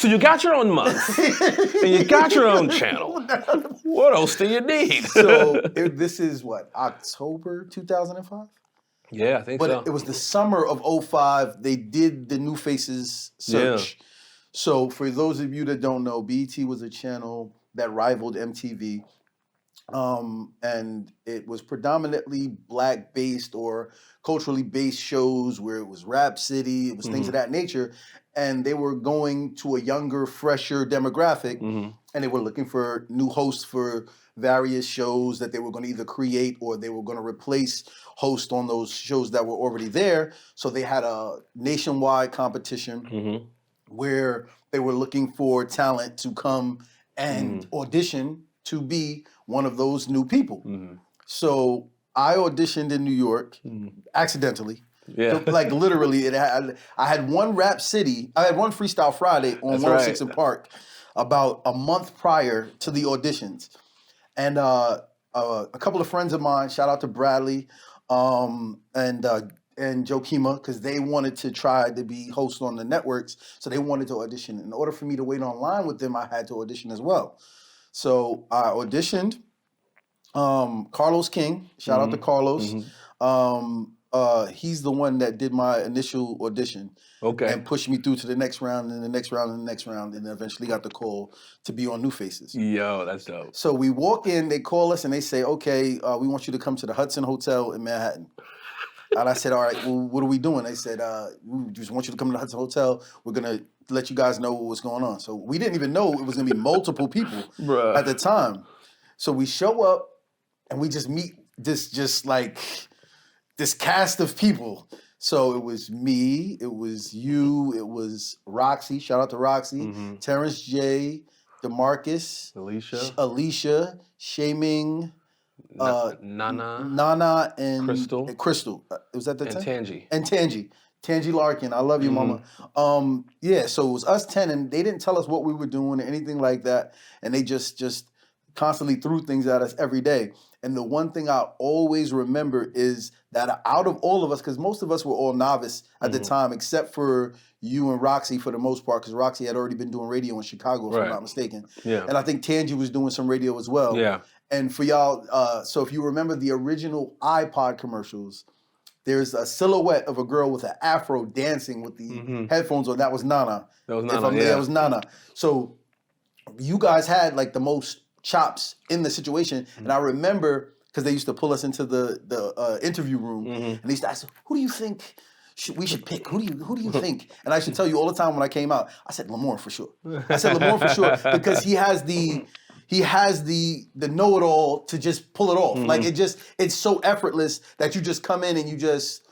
So you got your own month, and you got your own channel. What else do you need? So this is what, October 2005? Yeah, I think so. But it was the summer of 05. They did the New Faces search. Yeah. So for those of you that don't know, BET was a channel that rivaled MTV. And it was predominantly black-based or culturally based shows where it was Rap City, it was things of that nature. And they were going to a younger, fresher demographic, and they were looking for new hosts for various shows that they were going to either create or they were going to replace hosts on those shows that were already there. So they had a nationwide competition where they were looking for talent to come and audition to be one of those new people. So I auditioned in New York accidentally. Yeah. Like literally, I had one Rap City, I had one Freestyle Friday on 106 and Park about a month prior to the auditions. And a couple of friends of mine, shout out to Bradley and Joe Kima, because they wanted to try to be hosts on the networks. So they wanted to audition. In order for me to wait online with them, I had to audition as well. So I auditioned. Carlos King, shout out to Carlos. He's the one that did my initial audition. Okay. And pushed me through to the next round and the next round and the next round, and eventually got the call to be on New Faces. Yo, that's dope. So we walk in, they call us and they say, okay, we want you to come to the Hudson Hotel in Manhattan. And I said, all right, well, what are we doing? They said, we just want you to come to the Hudson Hotel. We're going to let you guys know what's going on. So we didn't even know it was going to be multiple people at the time. So we show up and we just meet this cast of people. So it was me, it was you, it was Roxy, shout out to Roxy, Terrence J, DeMarcus, Alicia, Shaming, Nana, and Crystal. Was that the 10? Tangy. And Tangy Larkin. I love you, mama. Yeah, so it was us 10, and they didn't tell us what we were doing or anything like that. And they just constantly threw things at us every day. And the one thing I always remember is that out of all of us, because most of us were all novice at the time, except for you and Roxy for the most part, because Roxy had already been doing radio in Chicago, if I'm not mistaken. Yeah. And I think Tangy was doing some radio as well. Yeah. And for y'all, so if you remember the original iPod commercials, there's a silhouette of a girl with an afro dancing with the headphones on. That was Nana. That was Nana. So you guys had like the most chops in the situation. And I remember, because they used to pull us into the interview room, and they used to ask, who do you think we should pick? Who do you think? And I should tell you all the time when I came out, I said Lamorne for sure. I said Lamorne for sure, because he has the know-it-all to just pull it off. Like it's so effortless that you just come in and you just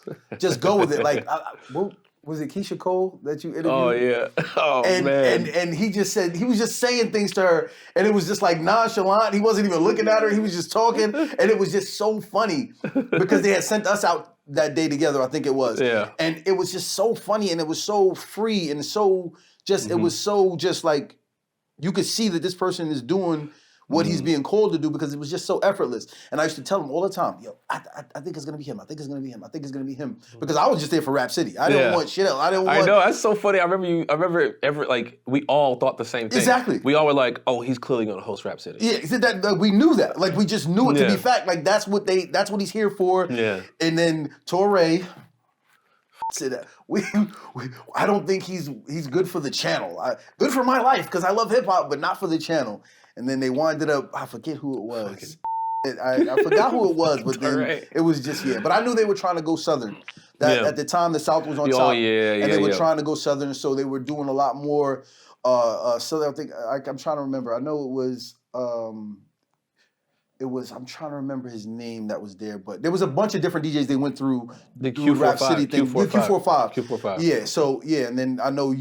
go with it. Like, was it Keyshia Cole that you interviewed? Oh yeah. Oh man. And he just said, he was just saying things to her, and it was just like nonchalant. He wasn't even looking at her. He was just talking, and it was just so funny because they had sent us out that day together, I think it was. Yeah. And it was just so funny, and it was so free, and so just it was so just like you could see that this person is doing what he's being called to do, because it was just so effortless. And I used to tell him all the time, yo, I think it's going to be him. I think it's going to be him. I think it's going to be him. Because I was just there for Rap City. I didn't want shit else. I know, that's so funny. I remember we all thought the same thing. Exactly. We all were like, oh, he's clearly going to host Rap City. Yeah, we knew that. Like, we just knew it to be fact. Like, that's what he's here for. Yeah. And then Torre said, I don't think he's good for the channel. Good for my life, because I love hip hop, but not for the channel. And then they winded up, I forget who it was. I forgot who it was, but then it was just, But I knew they were trying to go Southern. At the time, the South was on top. And they were trying to go Southern, so they were doing a lot more Southern. I think, I'm trying to remember. I know it was, I'm trying to remember his name that was there, but there was a bunch of different DJs they went through the Rap City thing. Q45. Yeah, so, and then I know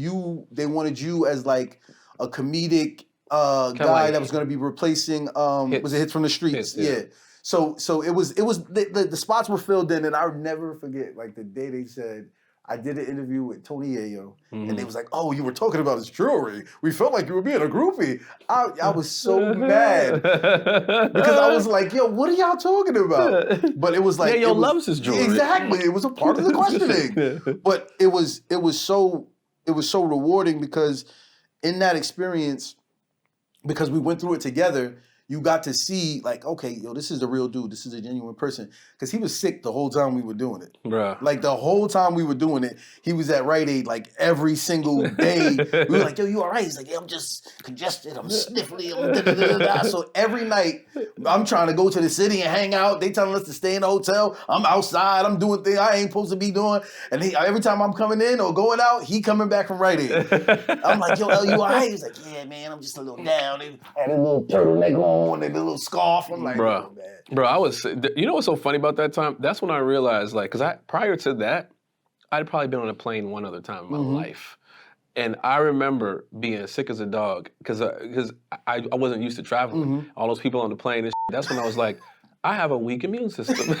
they wanted you as like a comedic guy that was going to be replacing was it Hits from the Streets? Yeah. So it was the spots were filled in, and I would never forget like the day they said I did an interview with Tony Yayo, and they was like, "Oh, you were talking about his jewelry. We felt like you were being a groupie." I was so mad because I was like, "Yo, what are y'all talking about?" But it was like Yayo loves his jewelry. Exactly, it was a part of the questioning. But it was so rewarding because in that experience, because we went through it together, you got to see, like, okay, yo, this is the real dude. This is a genuine person. Because he was sick the whole time we were doing it. Bruh. Like, the whole time we were doing it, he was at Rite Aid, like, every single day. We were like, yo, you all right? He's like, yeah, I'm just congested. I'm sniffly. I'm da-da-da-da-da. So every night, I'm trying to go to the city and hang out. They telling us to stay in the hotel. I'm outside. I'm doing things I ain't supposed to be doing. And every time I'm coming in or going out, he coming back from Rite Aid. I'm like, yo, L, you all right? He's like, yeah, man, I'm just a little down. They had a little turtleneck on and a little scarf. I'm like, bro, oh, man. Bro, you know what's so funny about that time? That's when I realized, like, because prior to that, I'd probably been on a plane one other time in my life. And I remember being sick as a dog because I wasn't used to traveling. All those people on the plane and shit. That's when I was like, I have a weak immune system.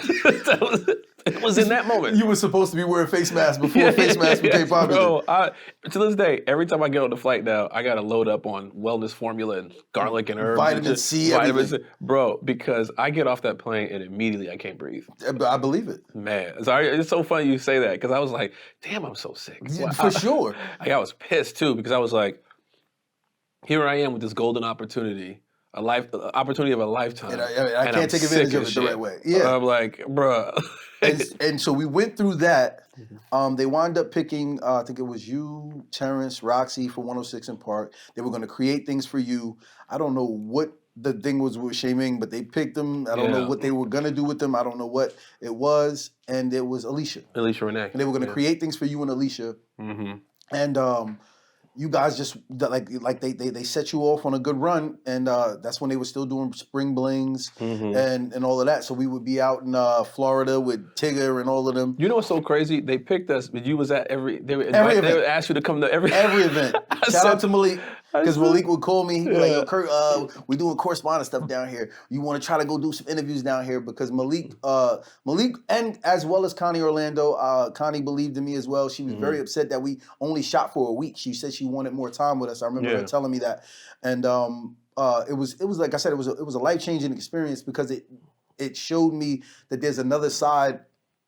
It was in that moment. You were supposed to be wearing face masks before face masks became popular. Bro, to this day, every time I get on the flight now, I got to load up on wellness formula and garlic and herbs. Vitamin C, everything. Bro, because I get off that plane and immediately I can't breathe. I believe it. Man, it's so funny you say that because I was like, damn, I'm so sick. For sure. I was pissed too because I was like, here I am with this golden opportunity. Opportunity of a lifetime. And I can't take advantage of it the right way. Yeah. I'm like, bruh. and so we went through that. They wound up picking, I think it was you, Terrence, Roxy for 106 in Park. They were going to create things for you. I don't know what the thing was with Shaming, but they picked them. I don't know what they were going to do with them. I don't know what it was. And it was Alicia. Alicia Renee. And they were going to create things for you and Alicia. And you guys just they set you off on a good run, and that's when they were still doing spring blings and all of that. So we would be out in Florida with Tigger and all of them. You know what's so crazy? They picked us, but you was at they would ask you to come to every event. Shout out to Malik. Because Malik would call me, he'd be like, yo, Kurt, we're doing correspondence stuff down here. You want to try to go do some interviews down here? Because Malik, and as well as Connie Orlando, Connie believed in me as well. She was very upset that we only shot for a week. She said she wanted more time with us. I remember her telling me that. And it was like I said, it was a life-changing experience because it showed me that there's another side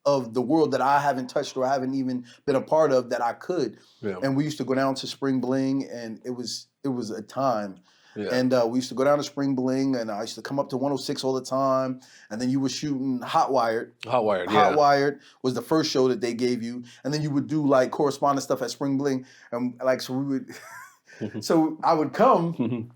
of the world that I haven't touched or I haven't even been a part of that I could. Yeah. And we used to go down to Spring Bling, and it was a time. Yeah. And we used to go down to Spring Bling, and I used to come up to 106 all the time. And then you were shooting Hot Wired. Hot Wired, Hot Wired was the first show that they gave you. And then you would do like correspondence stuff at Spring Bling. And like, so we would, so I would come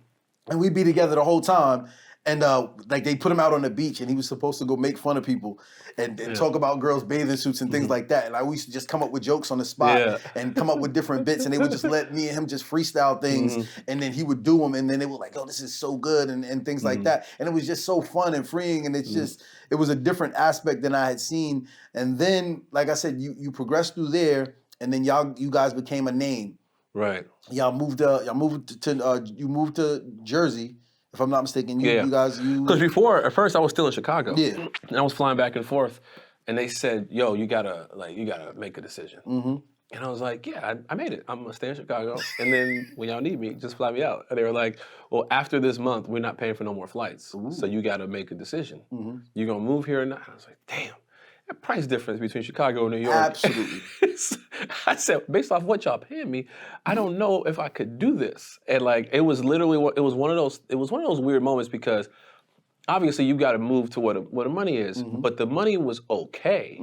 and we'd be together the whole time. And like they put him out on the beach, and he was supposed to go make fun of people and talk about girls' bathing suits and things like that. And I used to just come up with jokes on the spot and come up with different bits, and they would just let me and him just freestyle things, and then he would do them, and then they were like, "Oh, this is so good," and things like that. And it was just so fun and freeing, and it's just it was a different aspect than I had seen. And then, like I said, you progressed through there, and then you guys became a name. Right. You moved to Jersey. If I'm not mistaken, you guys. Because before, at first, I was still in Chicago. Yeah. And I was flying back and forth, and they said, "Yo, you gotta make a decision." And I was like, "Yeah, I made it. I'm gonna stay in Chicago, and then when y'all need me, just fly me out." And they were like, "Well, after this month, we're not paying for no more flights, so you gotta make a decision. You gonna move here or not?" And I was like, "Damn." That price difference between Chicago and New York. Absolutely. I said, based off what y'all paying me, I don't know if I could do this. And like, it was one of those weird moments because obviously you got to move to what the money is, but the money was okay.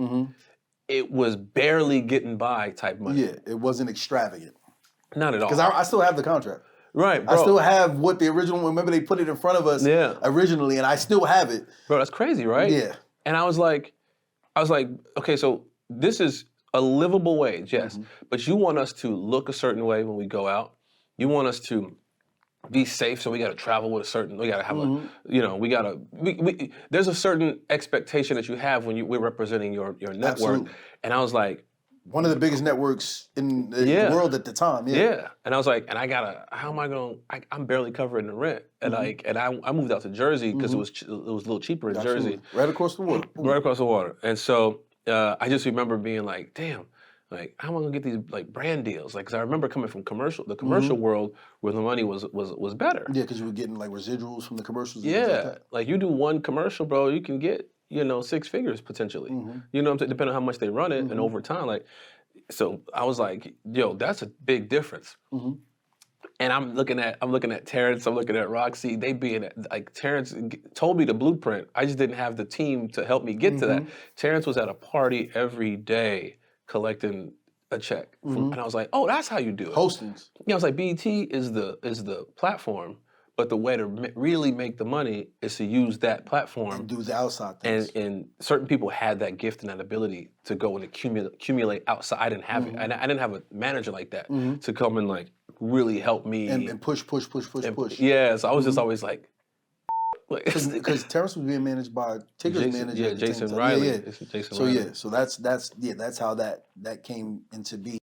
It was barely getting by type money. Yeah, it wasn't extravagant. Not at all. Because I still have the contract. Right, bro. I still have what the original, remember they put it in front of us originally, and I still have it. Bro, that's crazy, right? Yeah. And I was like, okay, so this is a livable wage, yes, but you want us to look a certain way when we go out. You want us to be safe, so we got to travel with we got to have there's a certain expectation that you have when we're representing your network. Absolutely. And I was like, one of the biggest networks in the world at the time. Yeah. And I was like, and I'm barely covering the rent. And I moved out to Jersey because it was a little cheaper in Jersey. Right across the water. Right across the water. And so I just remember being like, damn, like how am I gonna get these like brand deals? Like, cause I remember coming from the commercial world where the money was better. Yeah, because you were getting like residuals from the commercials. And things like that. Like you do one commercial, bro, you can get 6 figures potentially. You know what I'm saying? Depending on how much they run it and over time. Like, so I was like, yo, that's a big difference. And I'm looking at Terrence, I'm looking at Roxy. They being like Terrence told me the blueprint. I just didn't have the team to help me get to that. Terrence was at a party every day collecting a check, and I was like, oh, that's how you do it. Hostings. I was like, BET is the platform, but the way to really make the money is to use that platform and do the outside things. And certain people had that gift and that ability to go and accumulate outside. I didn't have it. I didn't have a manager like that to come and like really help me and push. Yeah, so I was just always like because Terrence was being managed by Tigger's manager. Yeah, Jason Riley. Yeah. Jason Riley. So that's how that came into being.